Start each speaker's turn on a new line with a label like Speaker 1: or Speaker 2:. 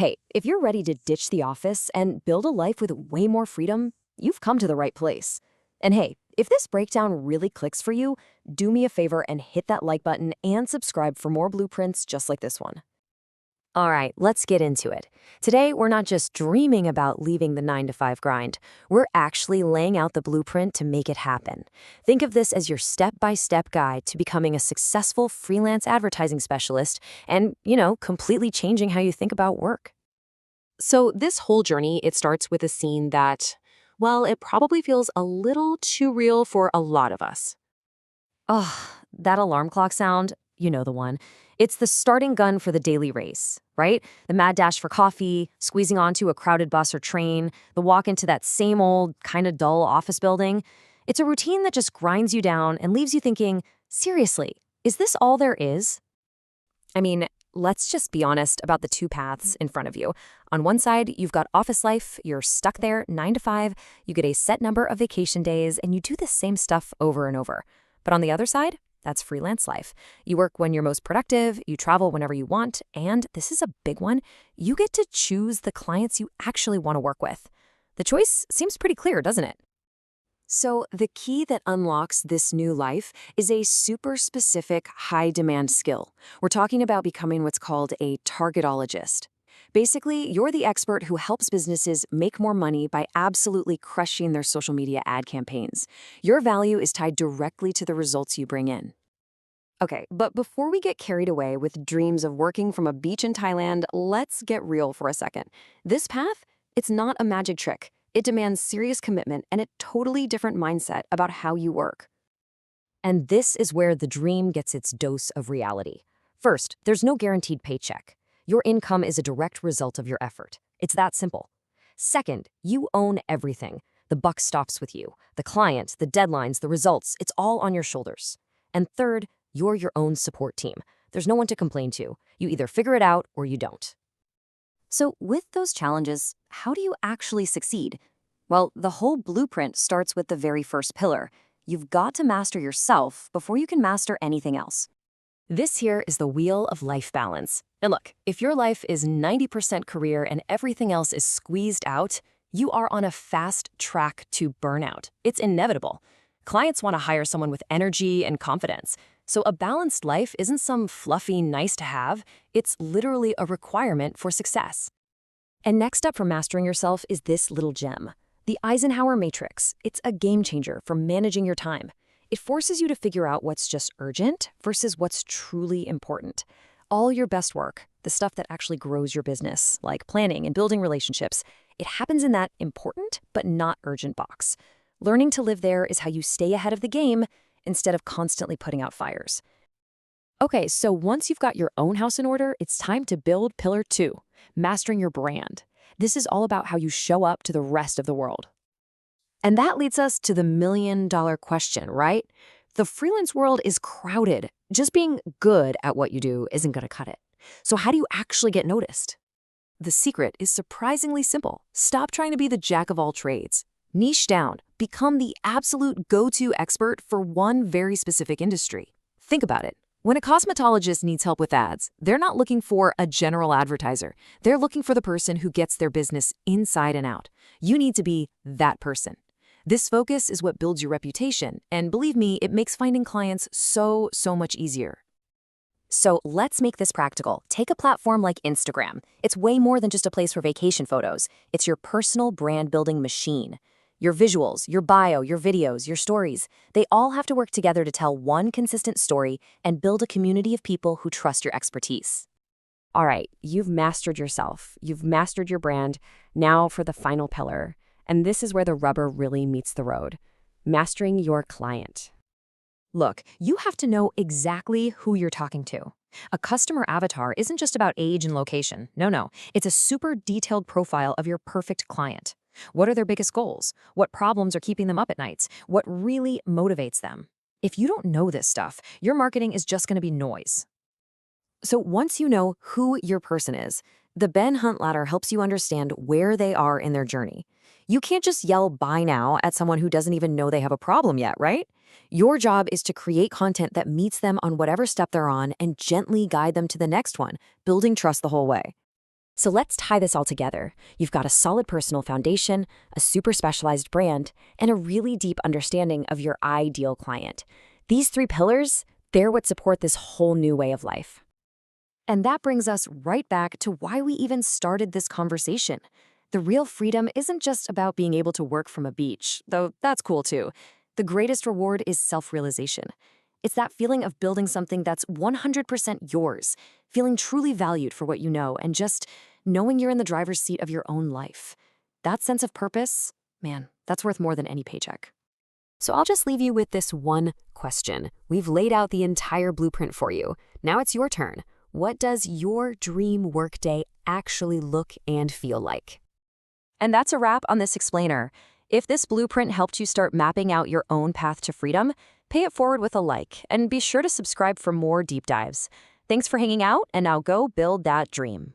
Speaker 1: Hey, if you're ready to ditch the office and build a life with way more freedom, you've come to the right place. And hey, if this breakdown really clicks for you, do me a favor and hit that like button and subscribe for more blueprints just like this one. All right, let's get into it. Today, we're not just dreaming about leaving the 9 to 5 grind. We're actually laying out the blueprint to make it happen. Think of this as your step-by-step guide to becoming a successful freelance advertising specialist and, completely changing how you think about work.
Speaker 2: So this whole journey, it starts with a scene that, well, it probably feels a little too real for a lot of us.
Speaker 1: Oh, that alarm clock sound, you know the one. It's the starting gun for the daily race, right? The mad dash for coffee, squeezing onto a crowded bus or train, the walk into that same old, kind of dull office building. It's a routine that just grinds you down and leaves you thinking, seriously, is this all there is? I mean, let's just be honest about the two paths in front of you. On one side, you've got office life, you're stuck there 9 to 5, you get a set number of vacation days, and you do the same stuff over and over. But on the other side, that's freelance life. You work when you're most productive, you travel whenever you want, and this is a big one, you get to choose the clients you actually want to work with. The choice seems pretty clear, doesn't it? So the key that unlocks this new life is a super specific, high-demand skill. We're talking about becoming what's called a targetologist. Basically, you're the expert who helps businesses make more money by absolutely crushing their social media ad campaigns. Your value is tied directly to the results you bring in. Okay, but before we get carried away with dreams of working from a beach in Thailand, let's get real for a second. This path, it's not a magic trick. It demands serious commitment and a totally different mindset about how you work. And this is where the dream gets its dose of reality. First, there's no guaranteed paycheck. Your income is a direct result of your effort. It's that simple. Second, you own everything. The buck stops with you. The client, the deadlines, the results, it's all on your shoulders. And third, you're your own support team. There's no one to complain to. You either figure it out or you don't. So with those challenges, how do you actually succeed? Well, the whole blueprint starts with the very first pillar. You've got to master yourself before you can master anything else. This here is the wheel of life balance. And look, if your life is 90% career and everything else is squeezed out, you are on a fast track to burnout. It's inevitable. Clients want to hire someone with energy and confidence. So a balanced life isn't some fluffy nice to have, it's literally a requirement for success. And next up for mastering yourself is this little gem, the Eisenhower Matrix. It's a game changer for managing your time. It forces you to figure out what's just urgent versus what's truly important. All your best work, the stuff that actually grows your business, like planning and building relationships, it happens in that important but not urgent box. Learning to live there is how you stay ahead of the game instead of constantly putting out fires. Okay, so once you've got your own house in order, it's time to build pillar 2, mastering your brand. This is all about how you show up to the rest of the world. And that leads us to the million-dollar question, right? The freelance world is crowded. Just being good at what you do isn't going to cut it. So how do you actually get noticed? The secret is surprisingly simple. Stop trying to be the jack of all trades. Niche down. Become the absolute go-to expert for one very specific industry. Think about it. When a cosmetologist needs help with ads, they're not looking for a general advertiser. They're looking for the person who gets their business inside and out. You need to be that person. This focus is what builds your reputation, and believe me, it makes finding clients so much easier. So let's make this practical. Take a platform like Instagram. It's way more than just a place for vacation photos. It's your personal brand building machine. Your visuals, your bio, your videos, your stories, they all have to work together to tell one consistent story and build a community of people who trust your expertise. All right, you've mastered yourself. You've mastered your brand. Now for the final pillar. And this is where the rubber really meets the road. Mastering your client. Look, you have to know exactly who you're talking to. A customer avatar isn't just about age and location. No. It's a super detailed profile of your perfect client. What are their biggest goals? What problems are keeping them up at nights? What really motivates them? If you don't know this stuff, your marketing is just going to be noise. So once you know who your person is, the Ben Hunt ladder helps you understand where they are in their journey. You can't just yell buy now at someone who doesn't even know they have a problem yet, right? Your job is to create content that meets them on whatever step they're on and gently guide them to the next one, building trust the whole way.
Speaker 3: So let's tie this all together. You've got a solid personal foundation, a super specialized brand, and a really deep understanding of your ideal client. These three pillars, they're what support this whole new way of life.
Speaker 1: And that brings us right back to why we even started this conversation. The real freedom isn't just about being able to work from a beach, though that's cool too. The greatest reward is self-realization. It's that feeling of building something that's 100% yours, feeling truly valued for what you know, and just knowing you're in the driver's seat of your own life. That sense of purpose, man, that's worth more than any paycheck.
Speaker 2: So I'll just leave you with this one question. We've laid out the entire blueprint for you. Now it's your turn. What does your dream workday actually look and feel like?
Speaker 1: And that's a wrap on this explainer. If this blueprint helped you start mapping out your own path to freedom, pay it forward with a like, and be sure to subscribe for more deep dives. Thanks for hanging out, and now go build that dream.